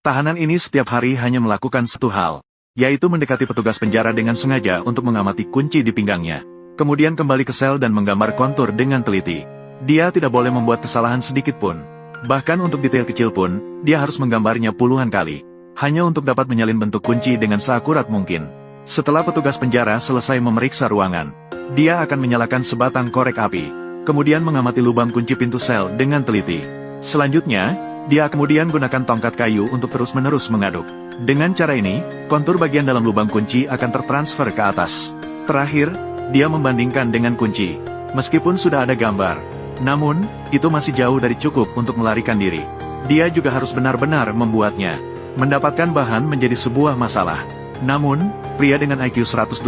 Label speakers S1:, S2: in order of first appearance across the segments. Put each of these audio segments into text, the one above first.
S1: Tahanan ini setiap hari hanya melakukan satu hal, yaitu mendekati petugas penjara dengan sengaja untuk mengamati kunci di pinggangnya. Kemudian kembali ke sel dan menggambar kontur dengan teliti. Dia tidak boleh membuat kesalahan sedikit pun. Bahkan untuk detail kecil pun, dia harus menggambarnya puluhan kali. Hanya untuk dapat menyalin bentuk kunci dengan seakurat mungkin. Setelah petugas penjara selesai memeriksa ruangan, dia akan menyalakan sebatang korek api. Kemudian mengamati lubang kunci pintu sel dengan teliti. Selanjutnya, dia kemudian gunakan tongkat kayu untuk terus-menerus mengaduk. Dengan cara ini, kontur bagian dalam lubang kunci akan tertransfer ke atas. Terakhir, dia membandingkan dengan kunci. Meskipun sudah ada gambar, namun, itu masih jauh dari cukup untuk melarikan diri. Dia juga harus benar-benar membuatnya. Mendapatkan bahan menjadi sebuah masalah. Namun, pria dengan IQ 180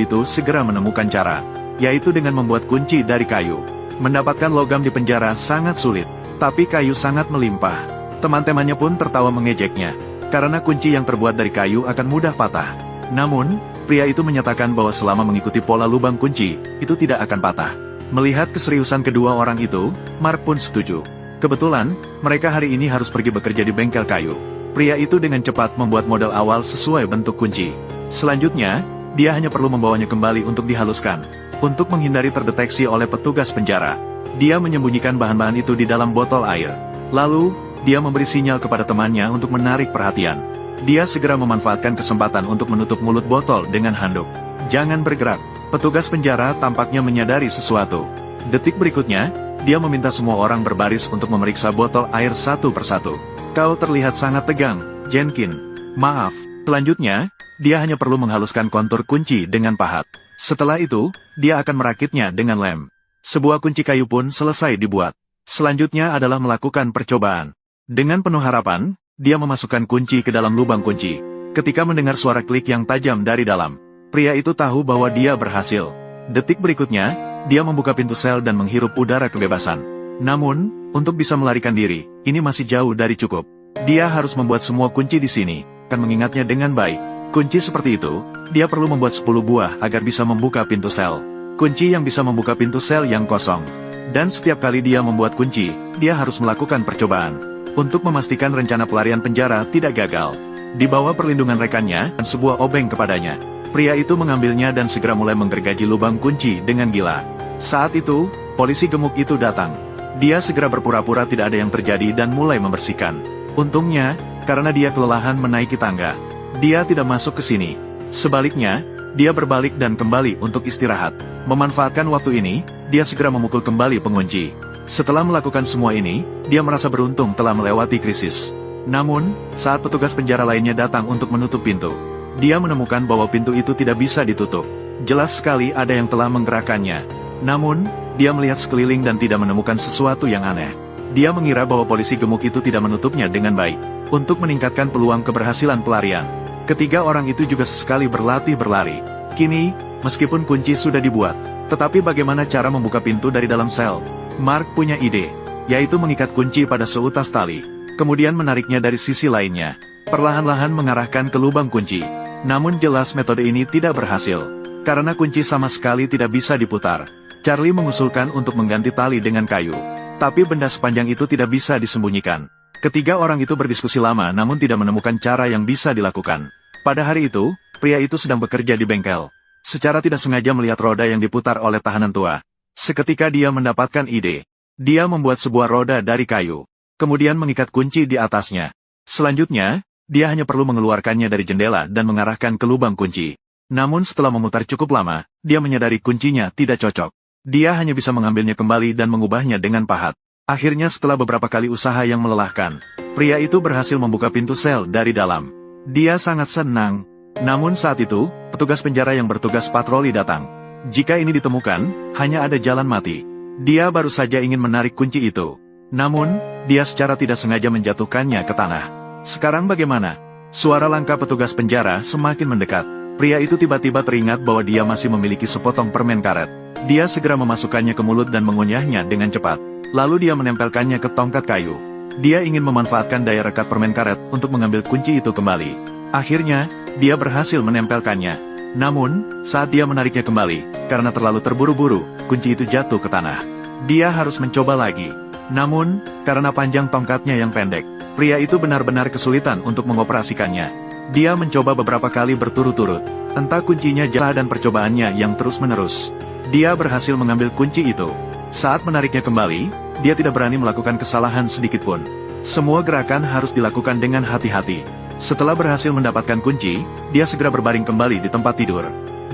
S1: itu segera menemukan cara, yaitu dengan membuat kunci dari kayu. Mendapatkan logam di penjara sangat sulit. Tapi kayu sangat melimpah. Teman-temannya pun tertawa mengejeknya, karena kunci yang terbuat dari kayu akan mudah patah. Namun, pria itu menyatakan bahwa selama mengikuti pola lubang kunci, itu tidak akan patah. Melihat keseriusan kedua orang itu, Mark pun setuju. Kebetulan, mereka hari ini harus pergi bekerja di bengkel kayu. Pria itu dengan cepat membuat model awal sesuai bentuk kunci. Selanjutnya, dia hanya perlu membawanya kembali untuk dihaluskan. Untuk menghindari terdeteksi oleh petugas penjara, dia menyembunyikan bahan-bahan itu di dalam botol air. Lalu, dia memberi sinyal kepada temannya untuk menarik perhatian. Dia segera memanfaatkan kesempatan untuk menutup mulut botol dengan handuk. Jangan bergerak. Petugas penjara tampaknya menyadari sesuatu. Detik berikutnya, dia meminta semua orang berbaris untuk memeriksa botol air satu persatu. Kau terlihat sangat tegang, Jenkins. Maaf. Selanjutnya, dia hanya perlu menghaluskan kontur kunci dengan pahat. Setelah itu, dia akan merakitnya dengan lem. Sebuah kunci kayu pun selesai dibuat. Selanjutnya adalah melakukan percobaan. Dengan penuh harapan, dia memasukkan kunci ke dalam lubang kunci. Ketika mendengar suara klik yang tajam dari dalam, pria itu tahu bahwa dia berhasil. Detik berikutnya, dia membuka pintu sel dan menghirup udara kebebasan. Namun, untuk bisa melarikan diri, ini masih jauh dari cukup. Dia harus membuat semua kunci di sini, akan mengingatnya dengan baik. Kunci seperti itu, dia perlu membuat 10 buah agar bisa membuka pintu sel. Kunci yang bisa membuka pintu sel yang kosong. Dan setiap kali dia membuat kunci, dia harus melakukan percobaan. Untuk memastikan rencana pelarian penjara tidak gagal. Di bawah perlindungan rekannya, dan sebuah obeng kepadanya. Pria itu mengambilnya dan segera mulai menggergaji lubang kunci dengan gila. Saat itu, polisi gemuk itu datang. Dia segera berpura-pura tidak ada yang terjadi dan mulai membersihkan. Untungnya, karena dia kelelahan menaiki tangga, dia tidak masuk ke sini. Sebaliknya, dia berbalik dan kembali untuk istirahat. Memanfaatkan waktu ini, dia segera memukul kembali pengunci. Setelah melakukan semua ini, dia merasa beruntung telah melewati krisis. Namun, saat petugas penjara lainnya datang untuk menutup pintu, dia menemukan bahwa pintu itu tidak bisa ditutup. Jelas sekali ada yang telah menggerakkannya. Namun, dia melihat sekeliling dan tidak menemukan sesuatu yang aneh. Dia mengira bahwa polisi gemuk itu tidak menutupnya dengan baik. Untuk meningkatkan peluang keberhasilan pelarian, ketiga orang itu juga sesekali berlatih berlari. Kini, meskipun kunci sudah dibuat, tetapi bagaimana cara membuka pintu dari dalam sel? Mark punya ide, yaitu mengikat kunci pada seutas tali, kemudian menariknya dari sisi lainnya, perlahan-lahan mengarahkan ke lubang kunci. Namun jelas metode ini tidak berhasil, karena kunci sama sekali tidak bisa diputar. Charlie mengusulkan untuk mengganti tali dengan kayu, tapi benda sepanjang itu tidak bisa disembunyikan. Ketiga orang itu berdiskusi lama namun tidak menemukan cara yang bisa dilakukan. Pada hari itu, pria itu sedang bekerja di bengkel. Secara tidak sengaja melihat roda yang diputar oleh tahanan tua. Seketika dia mendapatkan ide. Dia membuat sebuah roda dari kayu, kemudian mengikat kunci di atasnya. Selanjutnya, dia hanya perlu mengeluarkannya dari jendela dan mengarahkan ke lubang kunci. Namun setelah memutar cukup lama, dia menyadari kuncinya tidak cocok. Dia hanya bisa mengambilnya kembali dan mengubahnya dengan pahat. Akhirnya setelah beberapa kali usaha yang melelahkan, pria itu berhasil membuka pintu sel dari dalam. Dia sangat senang. Namun saat itu, petugas penjara yang bertugas patroli datang. Jika ini ditemukan, hanya ada jalan mati. Dia baru saja ingin menarik kunci itu. Namun, dia secara tidak sengaja menjatuhkannya ke tanah. Sekarang bagaimana? Suara langkah petugas penjara semakin mendekat. Pria itu tiba-tiba teringat bahwa dia masih memiliki sepotong permen karet. Dia segera memasukkannya ke mulut dan mengunyahnya dengan cepat. Lalu dia menempelkannya ke tongkat kayu. Dia ingin memanfaatkan daya rekat permen karet untuk mengambil kunci itu kembali. Akhirnya, dia berhasil menempelkannya. Namun, saat dia menariknya kembali, karena terlalu terburu-buru, kunci itu jatuh ke tanah. Dia harus mencoba lagi. Namun, karena panjang tongkatnya yang pendek, Pria itu benar-benar kesulitan untuk mengoperasikannya. Dia mencoba beberapa kali berturut-turut. Entah kuncinya jatuh dan percobaannya yang terus-menerus. Dia berhasil mengambil kunci itu. Saat menariknya kembali, dia tidak berani melakukan kesalahan sedikitpun. Semua gerakan harus dilakukan dengan hati-hati. Setelah berhasil mendapatkan kunci, dia segera berbaring kembali di tempat tidur.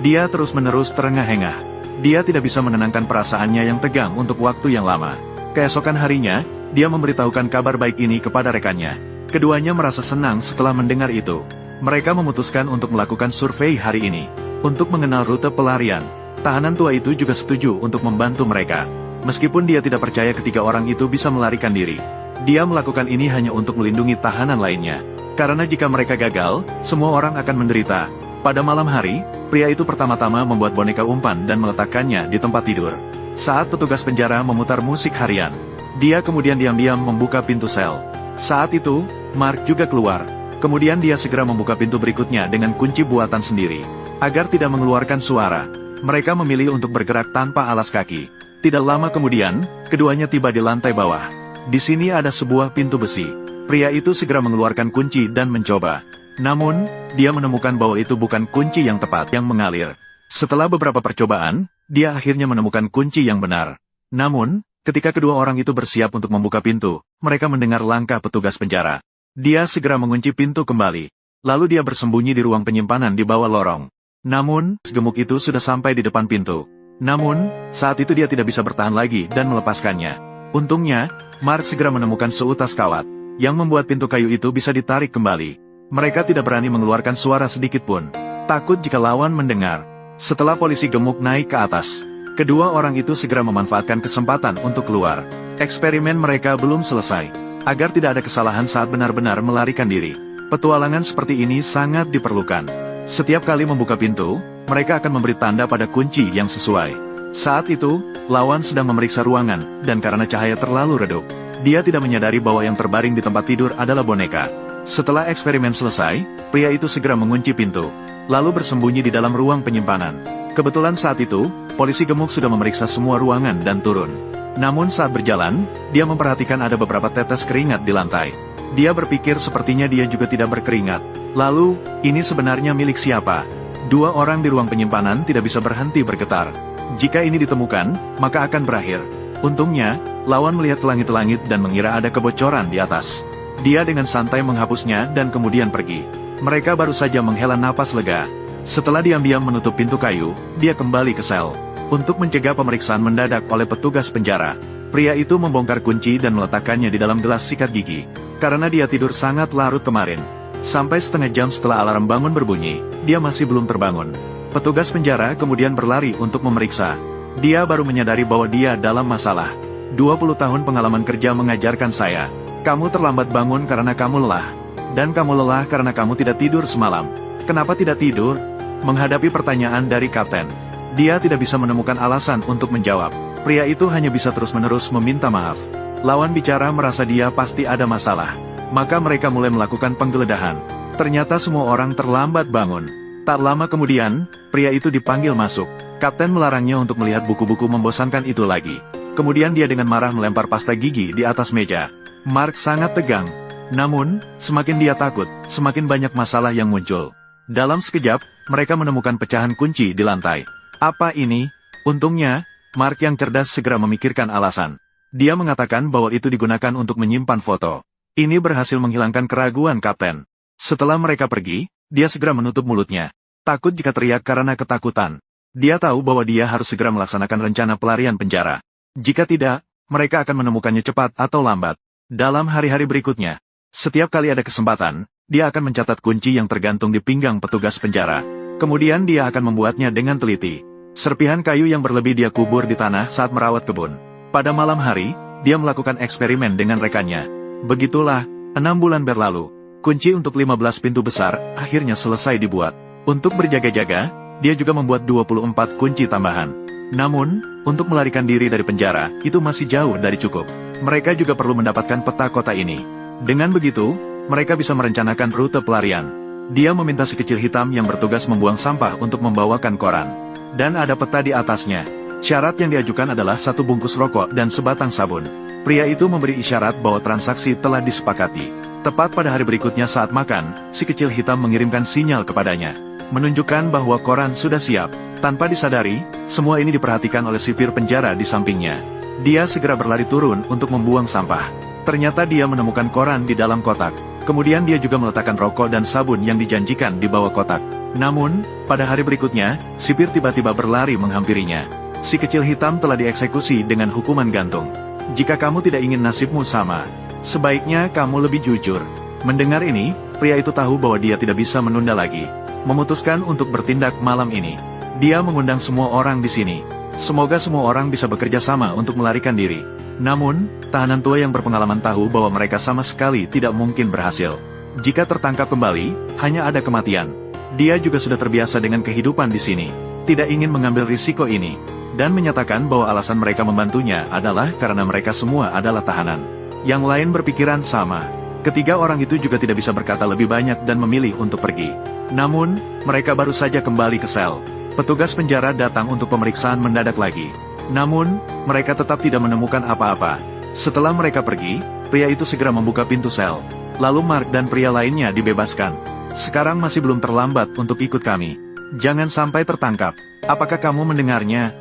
S1: Dia terus-menerus terengah-engah. Dia tidak bisa menenangkan perasaannya yang tegang untuk waktu yang lama. Keesokan harinya, dia memberitahukan kabar baik ini kepada rekannya. Keduanya merasa senang setelah mendengar itu. Mereka memutuskan untuk melakukan survei hari ini. Untuk mengenal rute pelarian, tahanan tua itu juga setuju untuk membantu mereka. Meskipun dia tidak percaya ketiga orang itu bisa melarikan diri. Dia melakukan ini hanya untuk melindungi tahanan lainnya. Karena jika mereka gagal, semua orang akan menderita. Pada malam hari, pria itu pertama-tama membuat boneka umpan dan meletakkannya di tempat tidur. Saat petugas penjara memutar musik harian, dia kemudian diam-diam membuka pintu sel. Saat itu, Mark juga keluar. Kemudian dia segera membuka pintu berikutnya dengan kunci buatan sendiri. Agar tidak mengeluarkan suara, mereka memilih untuk bergerak tanpa alas kaki. Tidak lama kemudian, keduanya tiba di lantai bawah. Di sini ada sebuah pintu besi. Pria itu segera mengeluarkan kunci dan mencoba. Namun, dia menemukan bahwa itu bukan kunci yang tepat yang mengalir. Setelah beberapa percobaan, dia akhirnya menemukan kunci yang benar. Namun, ketika kedua orang itu bersiap untuk membuka pintu, mereka mendengar langkah petugas penjara. Dia segera mengunci pintu kembali. Lalu dia bersembunyi di ruang penyimpanan di bawah lorong. Namun, gemuk itu sudah sampai di depan pintu. Namun, saat itu dia tidak bisa bertahan lagi dan melepaskannya. Untungnya, Mark segera menemukan seutas kawat, yang membuat pintu kayu itu bisa ditarik kembali. Mereka tidak berani mengeluarkan suara sedikit pun, takut jika lawan mendengar. Setelah polisi gemuk naik ke atas, kedua orang itu segera memanfaatkan kesempatan untuk keluar. Eksperimen mereka belum selesai. Agar tidak ada kesalahan saat benar-benar melarikan diri. Petualangan seperti ini sangat diperlukan. Setiap kali membuka pintu, mereka akan memberi tanda pada kunci yang sesuai. Saat itu, lawan sedang memeriksa ruangan, dan karena cahaya terlalu redup, dia tidak menyadari bahwa yang terbaring di tempat tidur adalah boneka. Setelah eksperimen selesai, pria itu segera mengunci pintu, lalu bersembunyi di dalam ruang penyimpanan. Kebetulan saat itu, polisi gemuk sudah memeriksa semua ruangan dan turun. Namun saat berjalan, dia memperhatikan ada beberapa tetes keringat di lantai. Dia berpikir sepertinya dia juga tidak berkeringat. Lalu, ini sebenarnya milik siapa? Dua orang di ruang penyimpanan tidak bisa berhenti bergetar. Jika ini ditemukan, maka akan berakhir. Untungnya, lawan melihat ke langit-langit dan mengira ada kebocoran di atas. Dia dengan santai menghapusnya dan kemudian pergi. Mereka baru saja menghela napas lega. Setelah diam-diam menutup pintu kayu, dia kembali ke sel. Untuk mencegah pemeriksaan mendadak oleh petugas penjara, pria itu membongkar kunci dan meletakkannya di dalam gelas sikat gigi. Karena dia tidur sangat larut kemarin. Sampai setengah jam setelah alarm bangun berbunyi, dia masih belum terbangun. Petugas penjara kemudian berlari untuk memeriksa. Dia baru menyadari bahwa dia dalam masalah. 20 tahun pengalaman kerja mengajarkan saya. Kamu terlambat bangun karena kamu lelah. Dan kamu lelah karena kamu tidak tidur semalam. Kenapa tidak tidur? Menghadapi pertanyaan dari kapten, dia tidak bisa menemukan alasan untuk menjawab. Pria itu hanya bisa terus-menerus meminta maaf. Lawan bicara merasa dia pasti ada masalah. Maka mereka mulai melakukan penggeledahan. Ternyata semua orang terlambat bangun. Tak lama kemudian, pria itu dipanggil masuk. Kapten melarangnya untuk melihat buku-buku membosankan itu lagi. Kemudian dia dengan marah melempar pasta gigi di atas meja. Mark sangat tegang. Namun, semakin dia takut, semakin banyak masalah yang muncul. Dalam sekejap, mereka menemukan pecahan kunci di lantai. Apa ini? Untungnya, Mark yang cerdas segera memikirkan alasan. Dia mengatakan bahwa itu digunakan untuk menyimpan foto. Ini berhasil menghilangkan keraguan kapten. Setelah mereka pergi, dia segera menutup mulutnya. Takut jika teriak karena ketakutan. Dia tahu bahwa dia harus segera melaksanakan rencana pelarian penjara. Jika tidak, mereka akan menemukannya cepat atau lambat. Dalam hari-hari berikutnya, setiap kali ada kesempatan, dia akan mencatat kunci yang tergantung di pinggang petugas penjara. Kemudian dia akan membuatnya dengan teliti. Serpihan kayu yang berlebih dia kubur di tanah saat merawat kebun. Pada malam hari, dia melakukan eksperimen dengan rekannya. Begitulah, 6 bulan berlalu. Kunci untuk 15 pintu besar akhirnya selesai dibuat. Untuk berjaga-jaga, dia juga membuat 24 kunci tambahan. Namun, untuk melarikan diri dari penjara, itu masih jauh dari cukup. Mereka juga perlu mendapatkan peta kota ini. Dengan begitu, mereka bisa merencanakan rute pelarian. Dia meminta si kecil hitam yang bertugas membuang sampah untuk membawakan koran. Dan ada peta di atasnya. Syarat yang diajukan adalah 1 bungkus rokok dan sebatang sabun. Pria itu memberi isyarat bahwa transaksi telah disepakati. Tepat pada hari berikutnya saat makan, si kecil hitam mengirimkan sinyal kepadanya, menunjukkan bahwa koran sudah siap. Tanpa disadari, semua ini diperhatikan oleh sipir penjara di sampingnya. Dia segera berlari turun untuk membuang sampah. Ternyata dia menemukan koran di dalam kotak. Kemudian dia juga meletakkan rokok dan sabun yang dijanjikan di bawah kotak. Namun, pada hari berikutnya, sipir tiba-tiba berlari menghampirinya. Si kecil hitam telah dieksekusi dengan hukuman gantung. Jika kamu tidak ingin nasibmu sama, sebaiknya kamu lebih jujur. Mendengar ini, pria itu tahu bahwa dia tidak bisa menunda lagi. Memutuskan untuk bertindak malam ini. Dia mengundang semua orang di sini. Semoga semua orang bisa bekerja sama untuk melarikan diri. Namun, tahanan tua yang berpengalaman tahu bahwa mereka sama sekali tidak mungkin berhasil. Jika tertangkap kembali, hanya ada kematian. Dia juga sudah terbiasa dengan kehidupan di sini. Tidak ingin mengambil risiko ini. Dan menyatakan bahwa alasan mereka membantunya adalah karena mereka semua adalah tahanan. Yang lain berpikiran sama. Ketiga orang itu juga tidak bisa berkata lebih banyak dan memilih untuk pergi. Namun, mereka baru saja kembali ke sel. Petugas penjara datang untuk pemeriksaan mendadak lagi. Namun, mereka tetap tidak menemukan apa-apa. Setelah mereka pergi, pria itu segera membuka pintu sel. Lalu Mark dan pria lainnya dibebaskan. Sekarang masih belum terlambat untuk ikut kami. Jangan sampai tertangkap. Apakah kamu mendengarnya?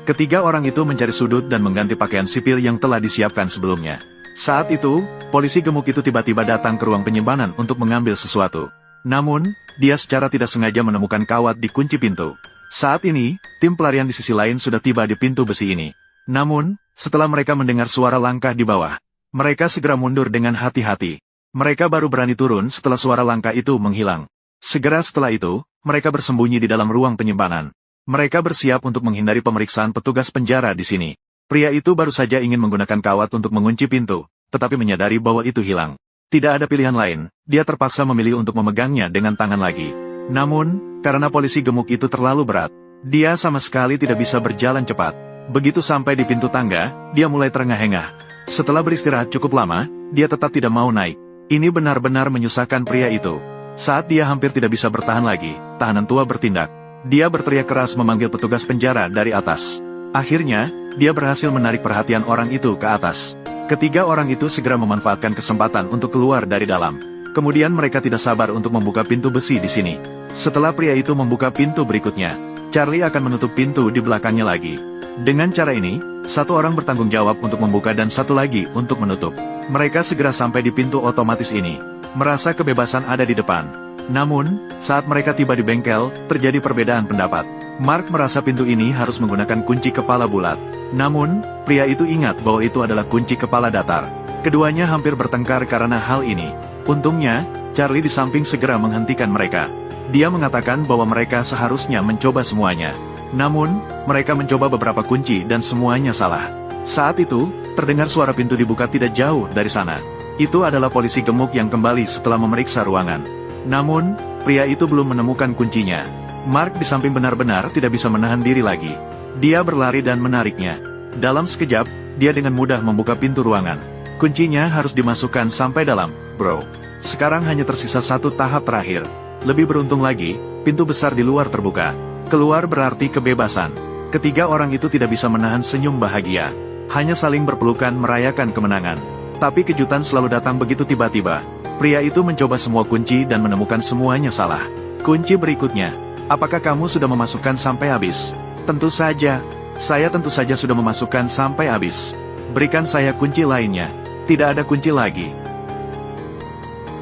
S1: Ketiga orang itu mencari sudut dan mengganti pakaian sipil yang telah disiapkan sebelumnya. Saat itu, polisi gemuk itu tiba-tiba datang ke ruang penyimpanan untuk mengambil sesuatu. Namun, dia secara tidak sengaja menemukan kawat di kunci pintu. Saat ini, tim pelarian di sisi lain sudah tiba di pintu besi ini. Namun, setelah mereka mendengar suara langkah di bawah, mereka segera mundur dengan hati-hati. Mereka baru berani turun setelah suara langkah itu menghilang. Segera setelah itu, mereka bersembunyi di dalam ruang penyimpanan. Mereka bersiap untuk menghindari pemeriksaan petugas penjara di sini. Pria itu baru saja ingin menggunakan kawat untuk mengunci pintu, tetapi menyadari bahwa itu hilang. Tidak ada pilihan lain, dia terpaksa memilih untuk memegangnya dengan tangan lagi. Namun, karena polisi gemuk itu terlalu berat, dia sama sekali tidak bisa berjalan cepat. Begitu sampai di pintu tangga, dia mulai terengah-engah. Setelah beristirahat cukup lama, dia tetap tidak mau naik. Ini benar-benar menyusahkan pria itu. Saat dia hampir tidak bisa bertahan lagi, tahanan tua bertindak. Dia berteriak keras memanggil petugas penjara dari atas. Akhirnya, dia berhasil menarik perhatian orang itu ke atas. Ketiga orang itu segera memanfaatkan kesempatan untuk keluar dari dalam. Kemudian mereka tidak sabar untuk membuka pintu besi di sini. Setelah pria itu membuka pintu berikutnya, Charlie akan menutup pintu di belakangnya lagi. Dengan cara ini, satu orang bertanggung jawab untuk membuka dan satu lagi untuk menutup. Mereka segera sampai di pintu otomatis ini. Merasa kebebasan ada di depan. Namun, saat mereka tiba di bengkel, terjadi perbedaan pendapat. Mark merasa pintu ini harus menggunakan kunci kepala bulat. Namun, pria itu ingat bahwa itu adalah kunci kepala datar. Keduanya hampir bertengkar karena hal ini. Untungnya, Charlie di samping segera menghentikan mereka. Dia mengatakan bahwa mereka seharusnya mencoba semuanya. Namun, mereka mencoba beberapa kunci dan semuanya salah. Saat itu, terdengar suara pintu dibuka tidak jauh dari sana. Itu adalah polisi gemuk yang kembali setelah memeriksa ruangan. Namun, pria itu belum menemukan kuncinya. Mark di samping benar-benar tidak bisa menahan diri lagi. Dia berlari dan menariknya. Dalam sekejap, dia dengan mudah membuka pintu ruangan. Kuncinya harus dimasukkan sampai dalam, bro. Sekarang hanya tersisa satu tahap terakhir. Lebih beruntung lagi, pintu besar di luar terbuka. Keluar berarti kebebasan. Ketiga orang itu tidak bisa menahan senyum bahagia. Hanya saling berpelukan merayakan kemenangan. Tapi kejutan selalu datang begitu tiba-tiba. Pria itu mencoba semua kunci dan menemukan semuanya salah. Kunci berikutnya. Apakah kamu sudah memasukkan sampai habis? Tentu saja. Saya tentu saja sudah memasukkan sampai habis. Berikan saya kunci lainnya. Tidak ada kunci lagi.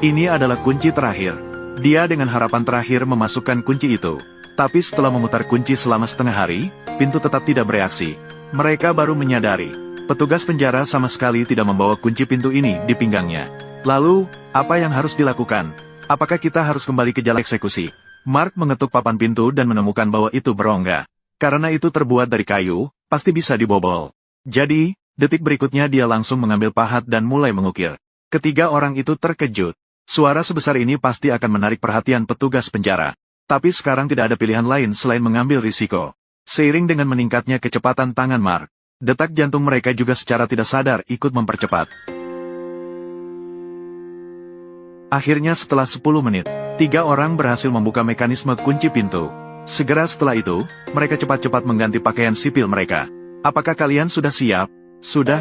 S1: Ini adalah kunci terakhir. Dia dengan harapan terakhir memasukkan kunci itu. Tapi setelah memutar kunci selama setengah hari, pintu tetap tidak bereaksi. Mereka baru menyadari. Petugas penjara sama sekali tidak membawa kunci pintu ini di pinggangnya. Lalu, apa yang harus dilakukan? Apakah kita harus kembali ke jalan eksekusi? Mark mengetuk papan pintu dan menemukan bahwa itu berongga. Karena itu terbuat dari kayu, pasti bisa dibobol. Jadi, detik berikutnya dia langsung mengambil pahat dan mulai mengukir. Ketiga orang itu terkejut. Suara sebesar ini pasti akan menarik perhatian petugas penjara. Tapi sekarang tidak ada pilihan lain selain mengambil risiko. Seiring dengan meningkatnya kecepatan tangan Mark, detak jantung mereka juga secara tidak sadar ikut mempercepat. Akhirnya setelah 10 menit, 3 orang berhasil membuka mekanisme kunci pintu. Segera setelah itu, mereka cepat-cepat mengganti pakaian sipil mereka. Apakah kalian sudah siap? Sudah.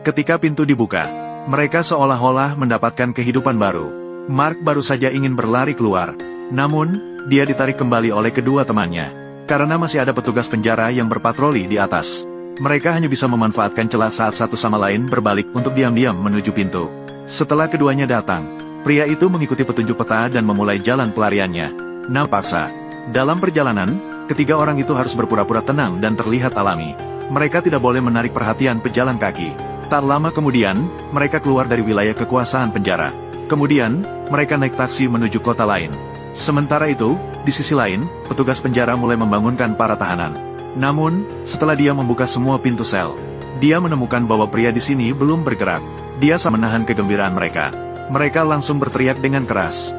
S1: Ketika pintu dibuka, Mereka seolah-olah mendapatkan kehidupan baru. Mark baru saja ingin berlari keluar. Namun, dia ditarik kembali oleh kedua temannya. Karena masih ada petugas penjara yang berpatroli di atas. Mereka hanya bisa memanfaatkan celah saat satu sama lain berbalik untuk diam-diam menuju pintu. Setelah keduanya datang, pria itu mengikuti petunjuk peta dan memulai jalan pelariannya. Nampaksa. Dalam perjalanan, ketiga orang itu harus berpura-pura tenang dan terlihat alami. Mereka tidak boleh menarik perhatian pejalan kaki. Tak lama kemudian, mereka keluar dari wilayah kekuasaan penjara. Kemudian, mereka naik taksi menuju kota lain. Sementara itu, di sisi lain, petugas penjara mulai membangunkan para tahanan. Namun, setelah dia membuka semua pintu sel, dia menemukan bahwa pria di sini belum bergerak. Dia menahan kegembiraan mereka. Mereka langsung berteriak dengan keras.